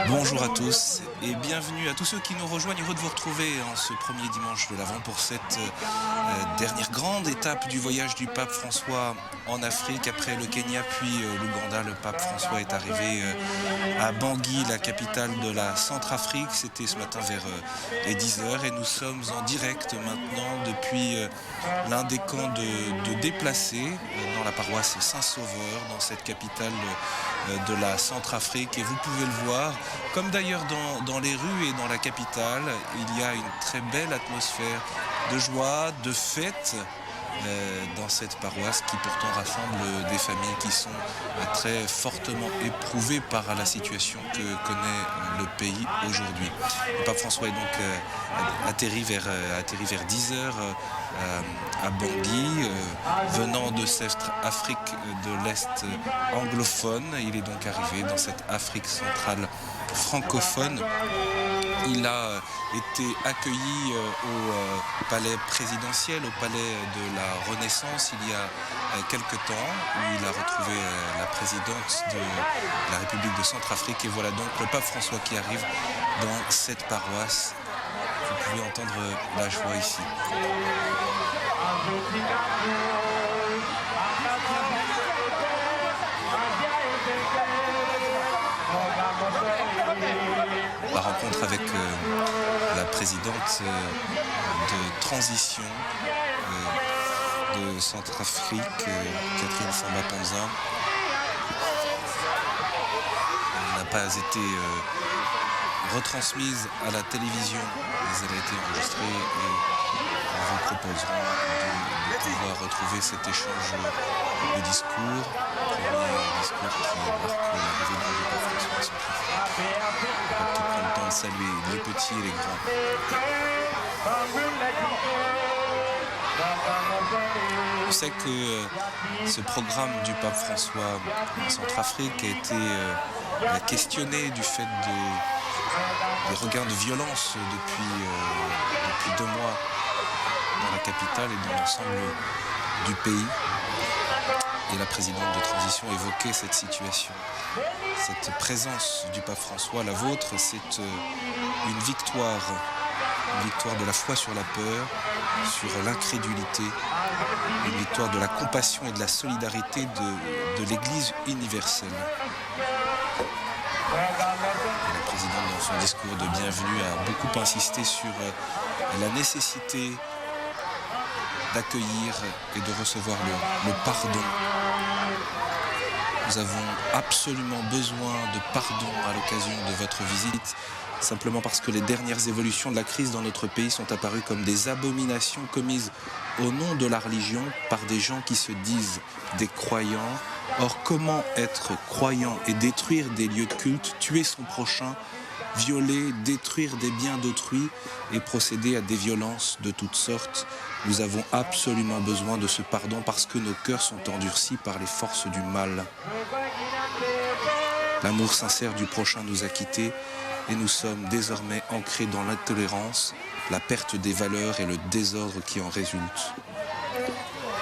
Bonjour à tous et bienvenue à tous ceux qui nous rejoignent. Heureux de vous retrouver en ce premier dimanche de l'Avent pour cette dernière grande étape du voyage du pape François en Afrique. Après le Kenya puis l'Ouganda, le pape François est arrivé à Bangui, la capitale de la Centrafrique. C'était ce matin vers les 10h et nous sommes en direct maintenant depuis l'un des camps de déplacés dans la paroisse Saint-Sauveur, dans cette capitale de la Centrafrique. Et vous pouvez le voir, comme d'ailleurs dans les rues et dans la capitale, il y a une très belle atmosphère de joie, de fête dans cette paroisse qui pourtant rassemble des familles qui sont très fortement éprouvées par la situation que connaît le pays aujourd'hui. Le pape François est donc atterri vers 10h à Bangui, venant de cette Afrique de l'Est anglophone. Il est donc arrivé dans cette Afrique centrale francophone. Il a été accueilli au palais présidentiel, au palais de la Renaissance il y a quelque temps, où il a retrouvé la présidente de la République de Centrafrique. Et voilà donc le pape François qui arrive dans cette paroisse. Vous pouvez entendre la joie ici. La rencontre avec la présidente de transition de Centrafrique, Catherine Samba-Panza, n'a pas été retransmise à la télévision, mais elle a été enregistrée et nous vous proposerons de pouvoir retrouver cet échange de discours, premier discours qui marque l'arrivée du pape François à Centrafrique. On va prendre le temps de saluer les petits et les grands. On sait que ce programme du pape François en Centrafrique a été questionné du fait des regains de violence depuis 2 mois dans la capitale et dans l'ensemble du pays. Et la présidente de transition évoquait cette situation. Cette présence du pape François, la vôtre, c'est une victoire de la foi sur la peur, sur l'incrédulité, une victoire de la compassion et de la solidarité de l'Église universelle. Et la présidente, dans son discours de bienvenue, a beaucoup insisté sur la nécessité d'accueillir et de recevoir le pardon. Nous avons absolument besoin de pardon à l'occasion de votre visite, simplement parce que les dernières évolutions de la crise dans notre pays sont apparues comme des abominations commises au nom de la religion par des gens qui se disent des croyants. Or, comment être croyant et détruire des lieux de culte, tuer son prochain, violer, détruire des biens d'autrui et procéder à des violences de toutes sortes? Nous avons absolument besoin de ce pardon parce que nos cœurs sont endurcis par les forces du mal. L'amour sincère du prochain nous a quittés et nous sommes désormais ancrés dans l'intolérance, la perte des valeurs et le désordre qui en résulte.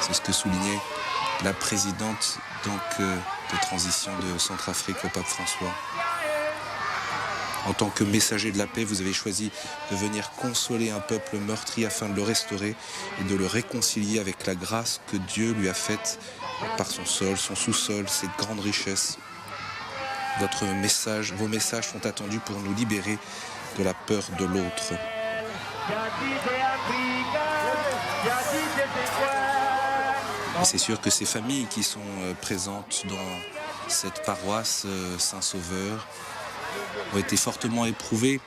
C'est ce que soulignait la présidente de transition de Centrafrique au pape François. En tant que messager de la paix, vous avez choisi de venir consoler un peuple meurtri afin de le restaurer et de le réconcilier avec la grâce que Dieu lui a faite par son sol, son sous-sol, cette grande richesse. Vos messages sont attendus pour nous libérer de la peur de l'autre. Et c'est sûr que ces familles qui sont présentes dans cette paroisse Saint-Sauveur ont été fortement éprouvées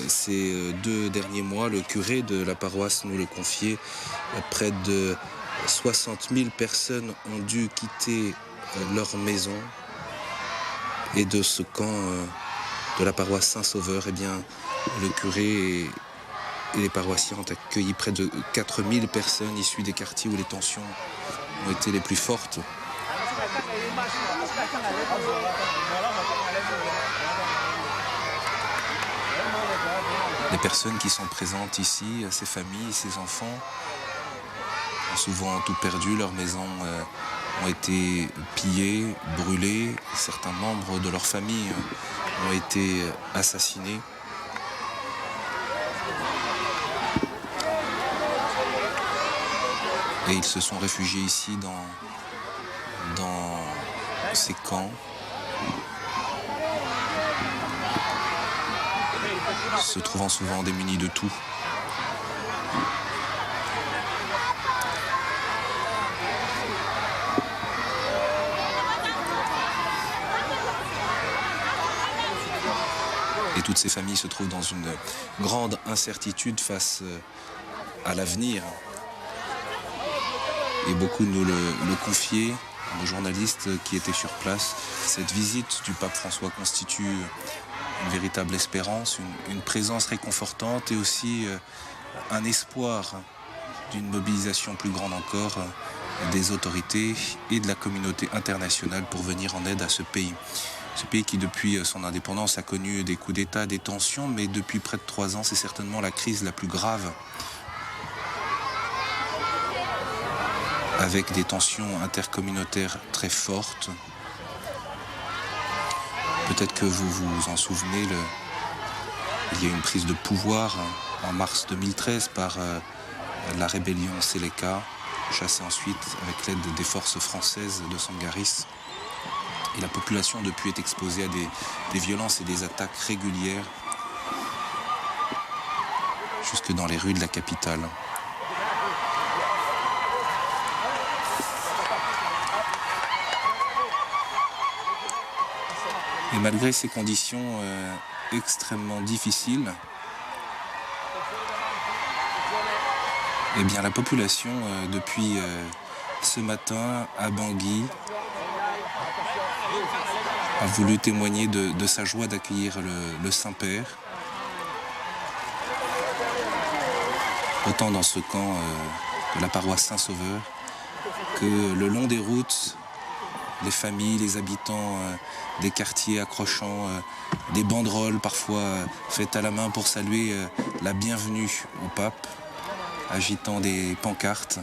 ces 2 derniers mois. Le curé de la paroisse nous le confiait. Près de 60 000 personnes ont dû quitter leur maison. Et de ce camp de la paroisse Saint-Sauveur, eh bien, le curé et les paroissiens ont accueilli près de 4 000 personnes issues des quartiers où les tensions ont été les plus fortes. Les personnes qui sont présentes ici, ces familles, ces enfants, ont souvent tout perdu, leur maison ont été pillés, brûlés, certains membres de leur famille ont été assassinés. Et ils se sont réfugiés ici dans ces camps. Se trouvant souvent démunis de tout. Et toutes ces familles se trouvent dans une grande incertitude face à l'avenir. Et beaucoup nous le confiaient, nos journalistes qui étaient sur place. Cette visite du pape François constitue une véritable espérance, une présence réconfortante et aussi un espoir d'une mobilisation plus grande encore des autorités et de la communauté internationale pour venir en aide à ce pays. Ce pays qui, depuis son indépendance, a connu des coups d'État, des tensions, mais depuis près de 3 ans, c'est certainement la crise la plus grave, avec des tensions intercommunautaires très fortes. Peut-être que vous vous en souvenez, il y a eu une prise de pouvoir en mars 2013 par la rébellion Seleka, chassée ensuite avec l'aide des forces françaises de Sangaris. Et la population depuis est exposée à des violences et des attaques régulières jusque dans les rues de la capitale. Et malgré ces conditions extrêmement difficiles, eh bien la population depuis ce matin à Bangui a voulu témoigner de sa joie d'accueillir le Saint-Père. Autant dans ce camp de la paroisse Saint-Sauveur que le long des routes, les familles, les habitants des quartiers accrochant des banderoles parfois faites à la main pour saluer la bienvenue au pape, agitant des pancartes.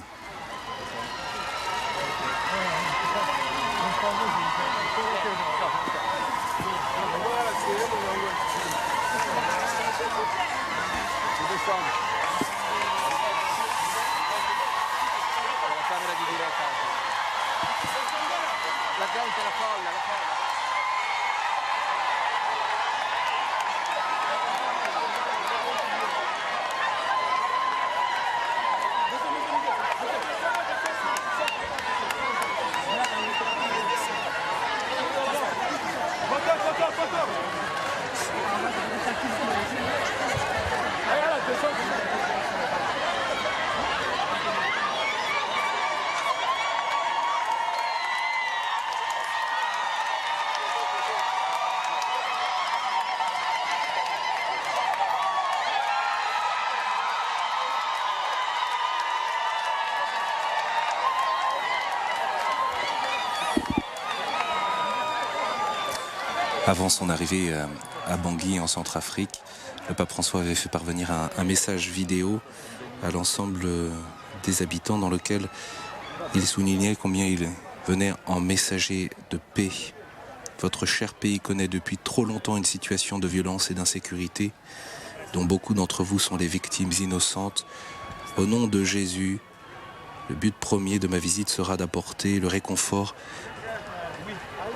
Avant son arrivée à Bangui en Centrafrique, le pape François avait fait parvenir un message vidéo à l'ensemble des habitants dans lequel il soulignait combien il venait en messager de paix. Votre cher pays connaît depuis trop longtemps une situation de violence et d'insécurité dont beaucoup d'entre vous sont les victimes innocentes. Au nom de Jésus, le but premier de ma visite sera d'apporter le réconfort,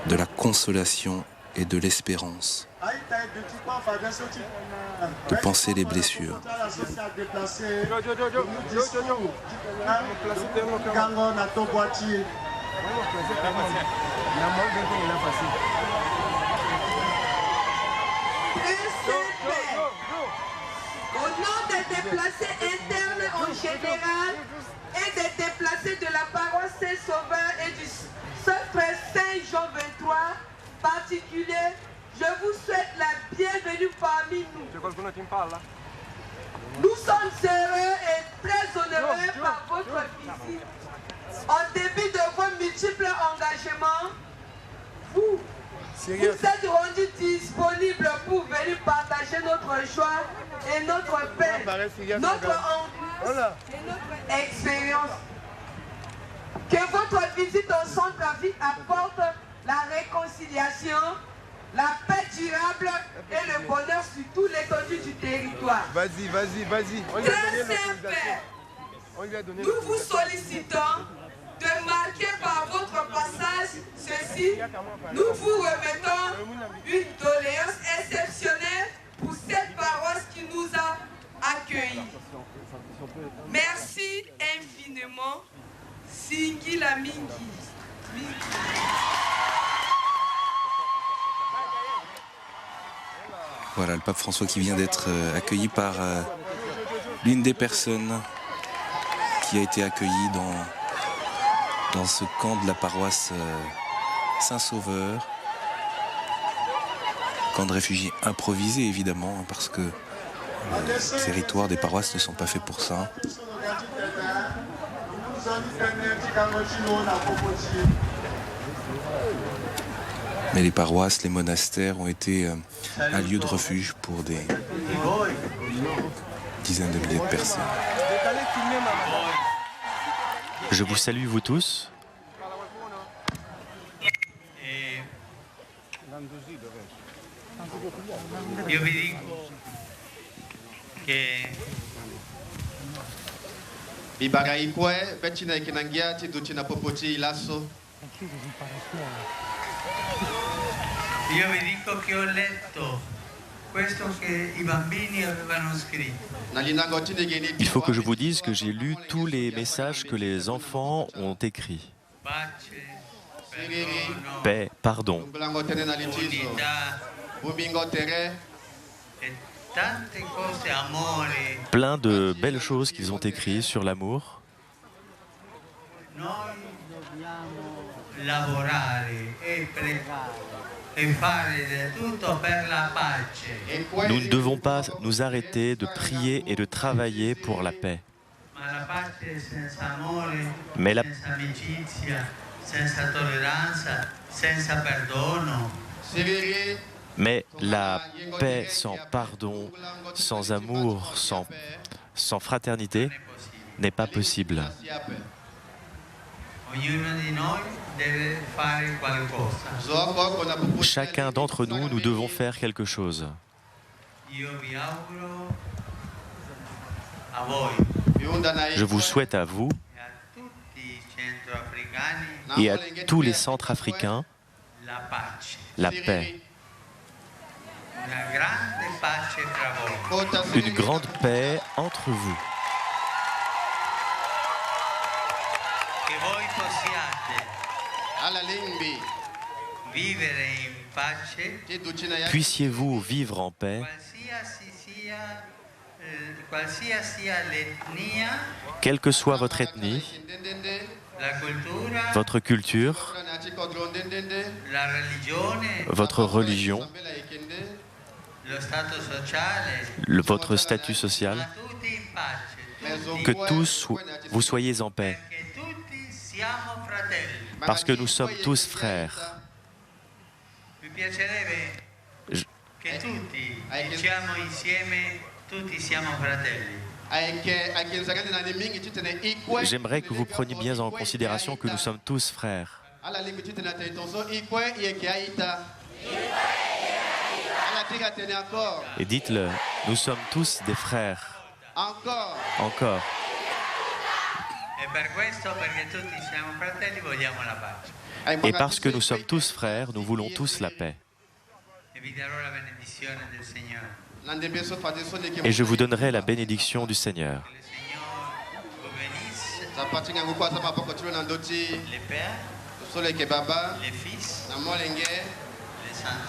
de la consolation et de l'espérance, de penser les blessures. Au nom des déplacés internes en général et des déplacés de la paroisse Saint-Sauveur et du Saint-Frère Saint-Jean 23 particulier, je vous souhaite la bienvenue parmi nous. Nous sommes heureux et très honorés par votre visite. En dépit de vos multiples engagements, vous êtes rendus disponibles pour venir partager notre joie et notre paix, notre angoisse et notre expérience. Que votre visite au centre-ville apporte la réconciliation, la paix durable et le bonheur sur toute l'étendue du territoire. Vas-y. Très Saint-Père, nous vous sollicitons de marquer par votre passage ceci. Nous vous remettons une doléance exceptionnelle pour cette paroisse qui nous a accueillis. Merci infiniment, Singila Mingi. Voilà le pape François qui vient d'être accueilli par l'une des personnes qui a été accueillie dans ce camp de la paroisse Saint-Sauveur. Camp de réfugiés improvisé évidemment, hein, parce que les territoires des paroisses ne sont pas faits pour ça. Mais les paroisses, les monastères ont été un lieu de refuge pour des dizaines de milliers de personnes. Je vous salue vous tous. Io vi dico che Ibaraikwe, Betina Kinangia, Tidutina Popoti, Lasso. io vi dico che ho letto questo che i bambini avevano scritto. Il faut que je vous dise que j'ai lu tous les messages que les enfants ont écrits. Pace, Paix, pardon, unità e tante cose, amore. plein de belles choses qu'ils ont écrites sur l'amour. Noi dobbiamo lavorare e pregare e fare di tutto per la pace. Nous ne devons pas nous arrêter de prier et de travailler pour la paix. Ma la pace senza amore, Mais la, senza amicizia, senza tolleranza, senza perdono. mais la paix sans pardon, sans amour, sans fraternité n'est pas possible. Ognuno di noi deve fare qualcosa. Chacun d'entre nous, nous devons faire quelque chose. Io vi auguro a voi Je vous souhaite à vous e a tutti i centroafricani et à tous les Centrafricains la pace, la paix, una grande pace tra voi. une grande paix entre vous. Che voi possiate vivere in pace, Puissiez-vous vivre en paix, qualsiasi sia l'etnia, quelle que soit votre ethnie, la cultura, votre culture, la religione, votre religion, lo stato sociale, votre statut social, ma tutti in pace, que tous vous soyez en paix, perché tutti siamo fratelli. parce que nous sommes tous frères. Mi piacerebbe Je- che tutti diciamo insieme, tutti siamo fratelli. J'aimerais que vous preniez bien en considération que nous sommes tous frères. Et dites-le, nous sommes tous des frères. Encore. E per questo, perché tutti siamo fratelli, vogliamo la pace. Et parce que nous sommes tous frères, nous voulons tous la paix. E vi darò la benedizione del Signore. Et je vous donnerai la bénédiction du Seigneur. Che il Signore vous bénisse, les pères, les fils, les saints.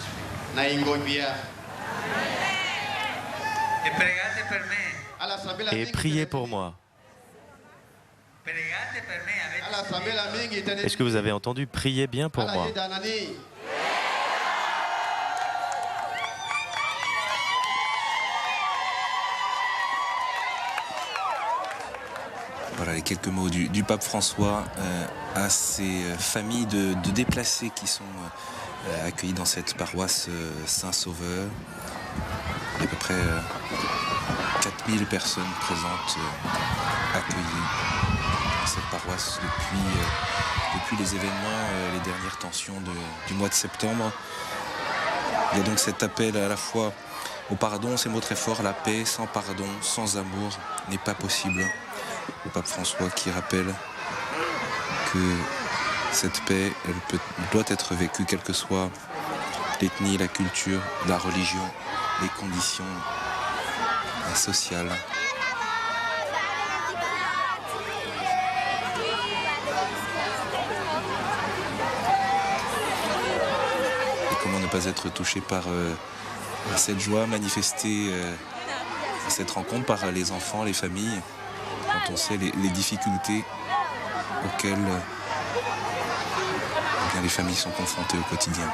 E pregate per me. Et priez pour moi. Pregate per me. Avete Est-ce que vous avez entendu? Priez bien pour moi. Voilà les quelques mots du pape François à ces familles de déplacés qui sont accueillis dans cette paroisse Saint-Sauveur. Il y a à peu près 4000 personnes présentes accueillies dans cette paroisse depuis les événements, les dernières tensions du mois de septembre. Il y a donc cet appel à la fois au pardon, ces mots très forts, la paix sans pardon, sans amour n'est pas possible. Le pape François qui rappelle que cette paix, doit être vécue quelle que soit l'ethnie, la culture, la religion, les conditions sociales. Et comment ne pas être touché par cette joie manifestée à cette rencontre par les enfants, les familles, quand on sait les difficultés auxquelles les familles sont confrontées au quotidien.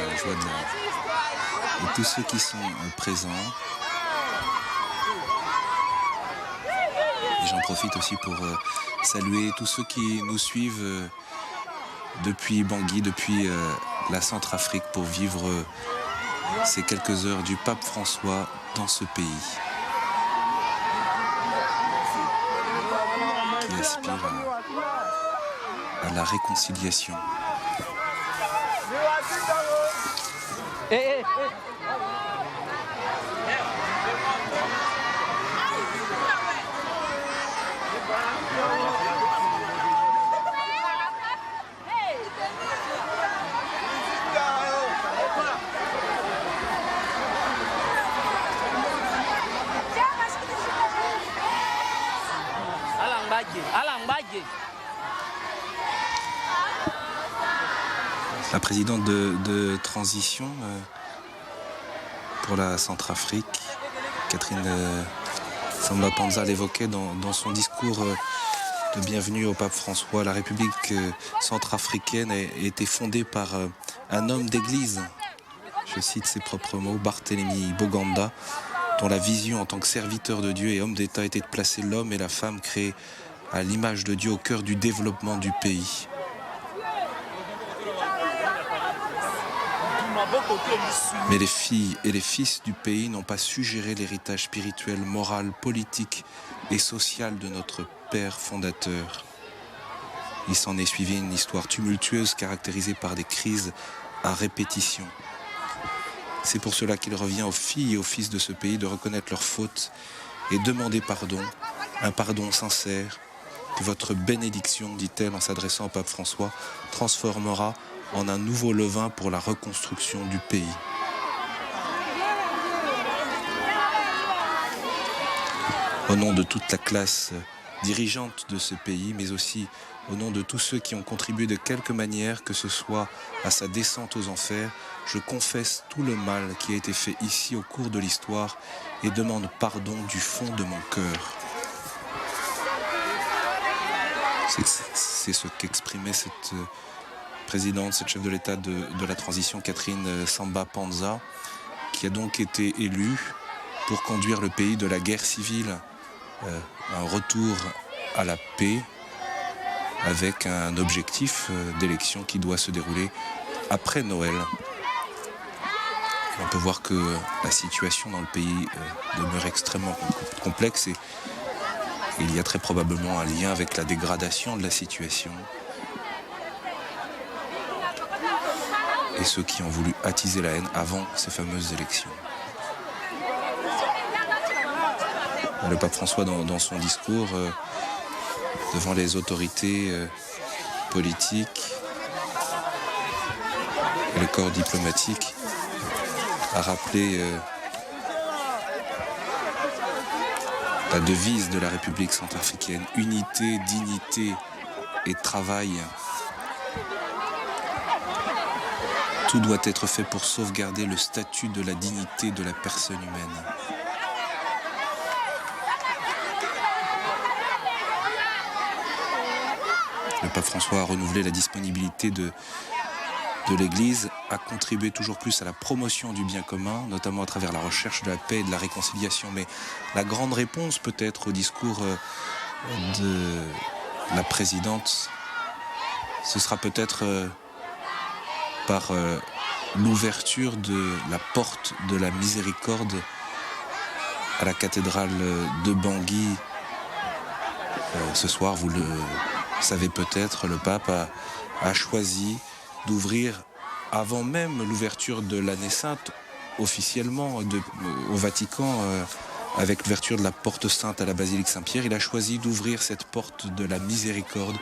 La joie de tous ceux qui sont présents. Et j'en profite aussi pour saluer tous ceux qui nous suivent depuis Bangui, depuis la Centrafrique, pour vivre ces quelques heures du pape François dans ce pays, qui aspire à la réconciliation. La présidente de transition pour la Centrafrique, Catherine Samba-Panza, l'évoquait dans son discours de bienvenue au pape François. La République centrafricaine a été fondée par un homme d'église, je cite ses propres mots, Barthélemy Boganda, dont la vision en tant que serviteur de Dieu et homme d'État était de placer l'homme et la femme créés à l'image de Dieu au cœur du développement du pays. Mais les filles et les fils du pays n'ont pas su gérer l'héritage spirituel, moral, politique et social de notre père fondateur. Il s'en est suivi une histoire tumultueuse caractérisée par des crises à répétition. C'est pour cela qu'il revient aux filles et aux fils de ce pays de reconnaître leurs fautes et demander pardon, un pardon sincère, que votre bénédiction, dit-elle en s'adressant au pape François, transformera en un nouveau levain pour la reconstruction du pays. Au nom de toute la classe dirigeante de ce pays, mais aussi au nom de tous ceux qui ont contribué de quelque manière que ce soit à sa descente aux enfers, je confesse tout le mal qui a été fait ici au cours de l'histoire et demande pardon du fond de mon cœur. C'est ce qu'exprimait cette présidente, cette chef de l'État de la transition, Catherine Samba-Panza, qui a donc été élue pour conduire le pays de la guerre civile, un retour à la paix, avec un objectif d'élection qui doit se dérouler après Noël. Et on peut voir que la situation dans le pays demeure extrêmement complexe et il y a très probablement un lien avec la dégradation de la situation. Et ceux qui ont voulu attiser la haine avant ces fameuses élections. Le pape François, dans son discours, devant les autorités politiques et le corps diplomatique, a rappelé la devise de la République centrafricaine, unité, dignité et travail. Tout doit être fait pour sauvegarder le statut de la dignité de la personne humaine. Le pape François a renouvelé la disponibilité de de l'Église a contribué toujours plus à la promotion du bien commun, notamment à travers la recherche de la paix et de la réconciliation. Mais la grande réponse peut-être au discours de la présidente, ce sera peut-être par l'ouverture de la porte de la miséricorde à la cathédrale de Bangui. Ce soir, vous le savez peut-être, le pape a choisi d'ouvrir, avant même l'ouverture de l'année sainte, officiellement au Vatican, avec l'ouverture de la porte sainte à la basilique Saint-Pierre, il a choisi d'ouvrir cette porte de la miséricorde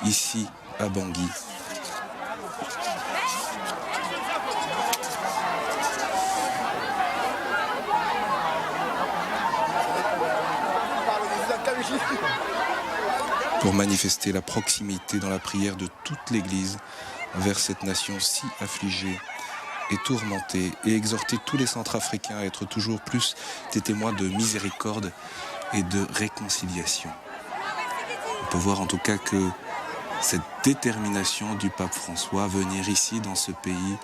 ici à Bangui. Pour manifester la proximité dans la prière de toute l'Église vers cette nation si affligée et tourmentée, et exhorter tous les Centrafricains à être toujours plus des témoins de miséricorde et de réconciliation. On peut voir en tout cas que cette détermination du pape François à venir ici dans ce pays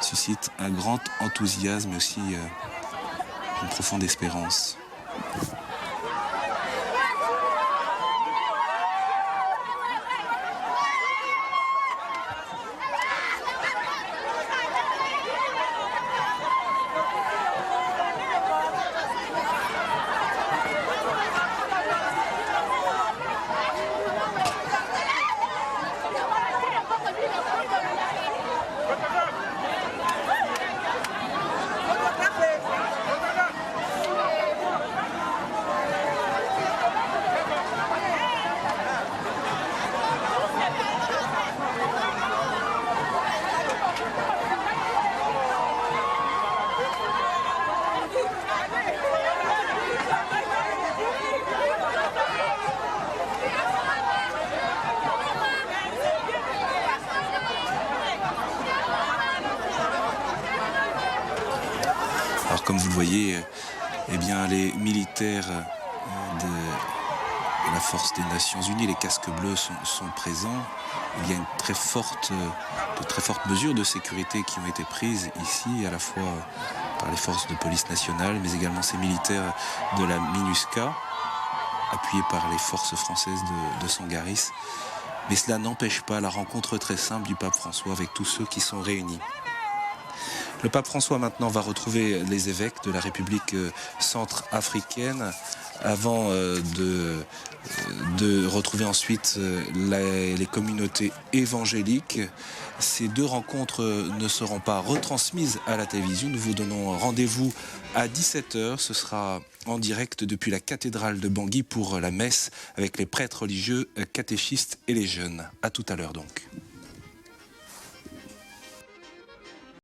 suscite un grand enthousiasme, mais aussi une profonde espérance. Alors comme vous le voyez, eh bien, les militaires de la force des Nations Unies, les casques bleus sont présents. Il y a de très fortes mesures de sécurité qui ont été prises ici, à la fois par les forces de police nationale, mais également ces militaires de la MINUSCA, appuyés par les forces françaises de Sangaris. Mais cela n'empêche pas la rencontre très simple du pape François avec tous ceux qui sont réunis. Le pape François maintenant va retrouver les évêques de la République centrafricaine avant de retrouver ensuite les communautés évangéliques. Ces deux rencontres ne seront pas retransmises à la télévision. Nous vous donnons rendez-vous à 17h. Ce sera en direct depuis la cathédrale de Bangui pour la messe avec les prêtres religieux, catéchistes et les jeunes. À tout à l'heure donc.